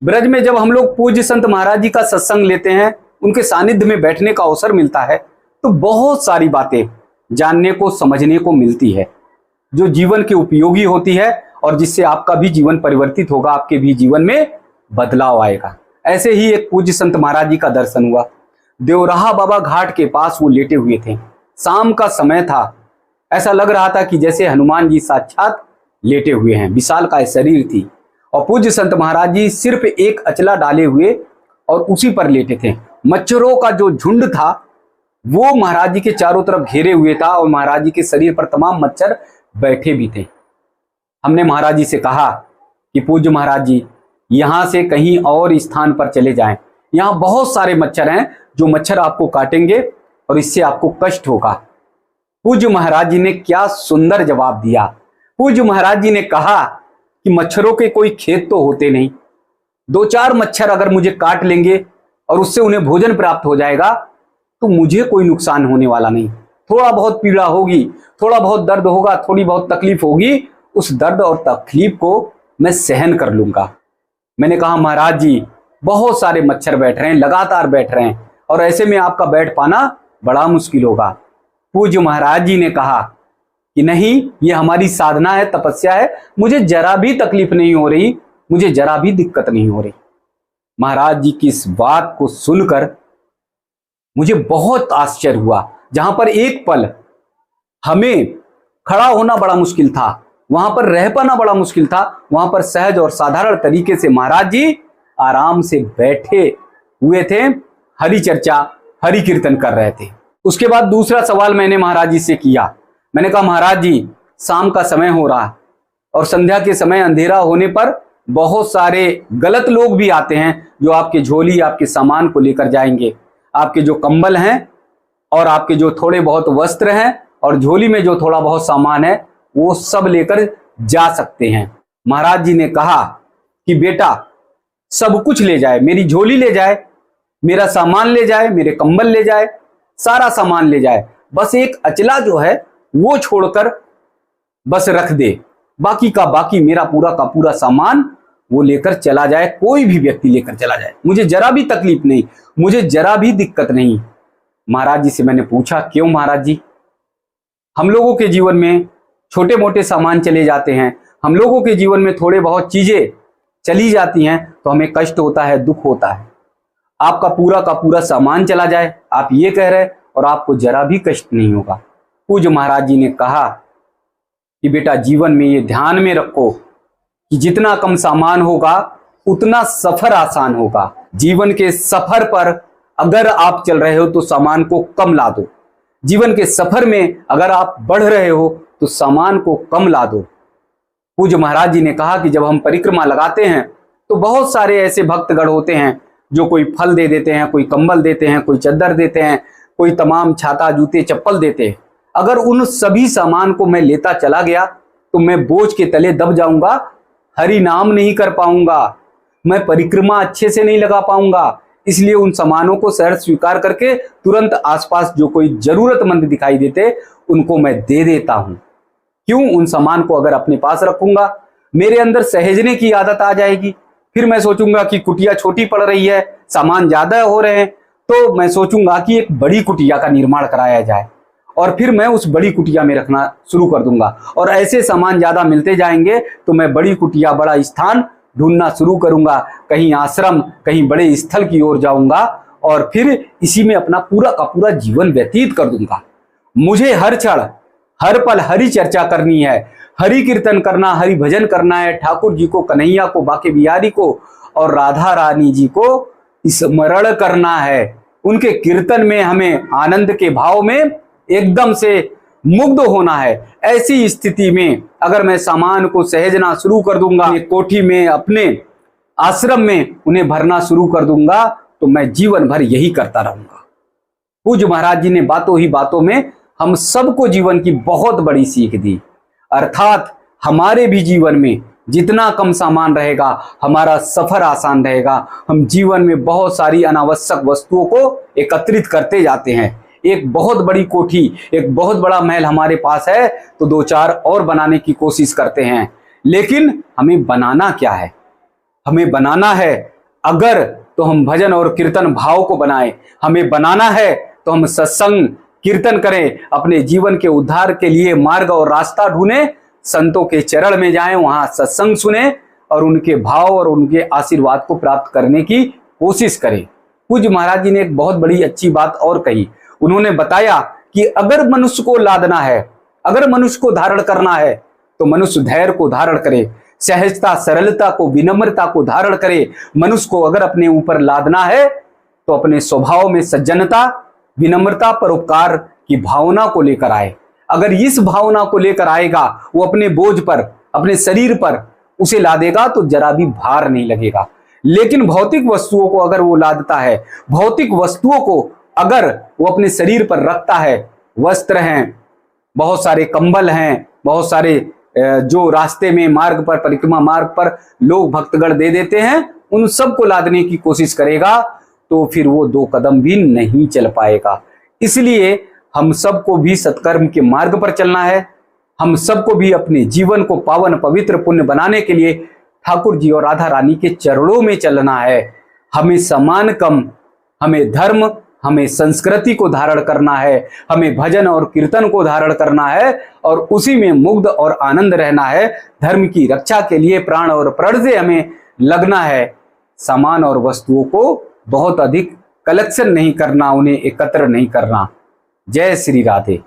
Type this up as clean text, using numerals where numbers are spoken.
ब्रज में जब हम लोग पूज्य संत महाराज जी का सत्संग लेते हैं, उनके सानिध्य में बैठने का अवसर मिलता है, तो बहुत सारी बातें जानने को समझने को मिलती है जो जीवन के उपयोगी होती है और जिससे आपका भी जीवन परिवर्तित होगा, आपके भी जीवन में बदलाव आएगा। ऐसे ही एक पूज्य संत महाराज जी का दर्शन हुआ। देवराहा बाबा घाट के पास वो लेटे हुए थे। शाम का समय था, ऐसा लग रहा था कि जैसे हनुमान जी साक्षात लेटे हुए हैं। विशालकाय शरीर थी और पूज्य संत महाराज जी सिर्फ एक अचला डाले हुए और उसी पर लेटे थे। मच्छरों का जो झुंड था वो महाराज जी के चारों तरफ घेरे हुए था और महाराज जी के शरीर पर तमाम मच्छर बैठे भी थे। हमने महाराज जी से कहा कि पूज्य महाराज जी, यहां से कहीं और स्थान पर चले जाएं, यहाँ बहुत सारे मच्छर हैं जो मच्छर आपको काटेंगे और इससे आपको कष्ट होगा। पूज्य महाराज जी ने क्या सुंदर जवाब दिया। पूज्य महाराज जी ने कहा कि मच्छरों के कोई खेत तो होते नहीं, 2-4 मच्छर अगर मुझे काट लेंगे और उससे उन्हें भोजन प्राप्त हो जाएगा तो मुझे कोई नुकसान होने वाला नहीं। थोड़ा बहुत पीड़ा होगी, थोड़ा बहुत दर्द होगा, थोड़ी बहुत तकलीफ होगी, उस दर्द और तकलीफ को मैं सहन कर लूंगा। मैंने कहा महाराज जी, बहुत सारे मच्छर बैठ रहे हैं, लगातार बैठ रहे हैं और ऐसे में आपका बैठ पाना बड़ा मुश्किल होगा। पूज्य महाराज जी ने कहा कि नहीं, ये हमारी साधना है, तपस्या है, मुझे जरा भी तकलीफ नहीं हो रही, मुझे जरा भी दिक्कत नहीं हो रही। महाराज जी की इस बात को सुनकर मुझे बहुत आश्चर्य हुआ। जहां पर एक पल हमें खड़ा होना बड़ा मुश्किल था, वहां पर रह पाना बड़ा मुश्किल था, वहां पर सहज और साधारण तरीके से महाराज जी आराम से बैठे हुए थे, हरि चर्चा, हरि कीर्तन कर रहे थे। उसके बाद दूसरा सवाल मैंने महाराज जी से किया। मैंने कहा महाराज जी, शाम का समय हो रहा और संध्या के समय अंधेरा होने पर बहुत सारे गलत लोग भी आते हैं जो आपके झोली, आपके सामान को लेकर जाएंगे। आपके जो कंबल हैं और आपके जो थोड़े बहुत वस्त्र हैं और झोली में जो थोड़ा बहुत सामान है वो सब लेकर जा सकते हैं। महाराज जी ने कहा कि बेटा, सब कुछ ले जाए, मेरी झोली ले जाए, मेरा सामान ले जाए, मेरे कंबल ले जाए, सारा सामान ले जाए, बस एक अचला जो है वो छोड़कर बस रख दे, बाकी का बाकी मेरा पूरा का पूरा सामान वो लेकर चला जाए, कोई भी व्यक्ति लेकर चला जाए, मुझे जरा भी तकलीफ नहीं, मुझे जरा भी दिक्कत नहीं। महाराज जी से मैंने पूछा, क्यों महाराज जी? हम लोगों के जीवन में छोटे मोटे सामान चले जाते हैं, हम लोगों के जीवन में थोड़े बहुत चीजें चली जाती हैं तो हमें कष्ट होता है, दुख होता है। आपका पूरा का पूरा सामान चला जाए, आप ये कह रहे और आपको जरा भी कष्ट नहीं होगा। पूज्य महाराज जी ने कहा कि बेटा, जीवन में ये ध्यान में रखो कि जितना कम सामान होगा उतना सफर आसान होगा। जीवन के सफर पर अगर आप चल रहे हो तो सामान को कम ला दो, जीवन के सफर में अगर आप बढ़ रहे हो तो सामान को कम ला दो। पूज्य महाराज जी ने कहा कि जब हम परिक्रमा लगाते हैं तो बहुत सारे ऐसे भक्तगण होते हैं जो कोई फल दे देते हैं, कोई कंबल देते हैं, कोई चद्दर देते हैं, कोई तमाम छाता, जूते, चप्पल देते हैं। अगर उन सभी सामान को मैं लेता चला गया तो मैं बोझ के तले दब जाऊंगा, हरि नाम नहीं कर पाऊंगा, मैं परिक्रमा अच्छे से नहीं लगा पाऊंगा। इसलिए उन सामानों को सहर्ष स्वीकार करके तुरंत आसपास जो कोई जरूरतमंद दिखाई देते उनको मैं दे देता हूं। क्यों? उन सामान को अगर अपने पास रखूंगा मेरे अंदर सहेजने की आदत आ जाएगी। फिर मैं सोचूंगा कि कुटिया छोटी पड़ रही है, सामान ज्यादा हो रहे हैं, तो मैं सोचूंगा कि एक बड़ी कुटिया का निर्माण कराया जाए और फिर मैं उस बड़ी कुटिया में रखना शुरू कर दूंगा और ऐसे सामान ज्यादा मिलते जाएंगे तो मैं बड़ी कुटिया, बड़ा स्थान ढूंढना शुरू करूंगा, कहीं आश्रम, कहीं बड़े स्थल की ओर जाऊंगा और फिर इसी में अपना पूरा का पूरा जीवन व्यतीत कर दूंगा। मुझे हर क्षण हर पल हरि चर्चा करनी है, हरि कीर्तन करना, हरि भजन करना है, ठाकुर जी को, कन्हैया को, बाके बिहारी को और राधा रानी जी को स्मरण करना है। उनके कीर्तन में हमें आनंद के भाव में एकदम से मुग्ध होना है। ऐसी स्थिति में अगर मैं सामान को सहेजना शुरू कर दूंगा, कोठी में, अपने आश्रम में उन्हें भरना शुरू कर दूंगा तो मैं जीवन भर यही करता रहूंगा। पूज्य महाराज जी ने बातों ही बातों में हम सबको जीवन की बहुत बड़ी सीख दी। अर्थात हमारे भी जीवन में जितना कम सामान रहेगा हमारा सफर आसान रहेगा। हम जीवन में बहुत सारी अनावश्यक वस्तुओं को एकत्रित करते जाते हैं। एक बहुत बड़ी कोठी, एक बहुत बड़ा महल हमारे पास है तो 2-4 और बनाने की कोशिश करते हैं, लेकिन हमें बनाना क्या है? हमें बनाना है अगर, तो हम भजन और कीर्तन भाव को बनाएं। हमें बनाना है तो हम सत्संग कीर्तन करें, अपने जीवन के उद्धार के लिए मार्ग और रास्ता ढूंढें, संतों के चरण में जाएं, वहां सत्संग सुने और उनके भाव और उनके आशीर्वाद को प्राप्त करने की कोशिश करें। पूज्य महाराज जी ने एक बहुत बड़ी अच्छी बात और कही। उन्होंने बताया कि अगर मनुष्य को लादना है, अगर मनुष्य को धारण करना है, तो मनुष्य धैर्य को धारण करे, सहजता, सरलता को, विनम्रता को धारण करे। मनुष्य को अगर अपने ऊपर लादना है तो अपने स्वभाव में सज्जनता, विनम्रता, परोपकार की भावना को लेकर आए। अगर इस भावना को लेकर आएगा, वो अपने बोझ पर, अपने शरीर पर उसे लादेगा तो जरा भी भार नहीं लगेगा। लेकिन भौतिक वस्तुओं को अगर वो लादता है, भौतिक वस्तुओं को अगर वो अपने शरीर पर रखता है, वस्त्र हैं, बहुत सारे कंबल हैं, बहुत सारे जो रास्ते में मार्ग पर, परिक्रमा मार्ग पर लोग भक्तगण दे देते हैं, उन सबको लादने की कोशिश करेगा तो फिर वो 2 कदम भी नहीं चल पाएगा। इसलिए हम सबको भी सत्कर्म के मार्ग पर चलना है। हम सबको भी अपने जीवन को पावन, पवित्र, पुण्य बनाने के लिए ठाकुर जी और राधा रानी के चरणों में चलना है। हमें सम्मान कम, हमें धर्म, हमें संस्कृति को धारण करना है, हमें भजन और कीर्तन को धारण करना है और उसी में मुग्ध और आनंद रहना है। धर्म की रक्षा के लिए प्राण और प्रण से हमें लगना है। सामान और वस्तुओं को बहुत अधिक कलेक्शन नहीं करना, उन्हें एकत्र नहीं करना। जय श्री राधे।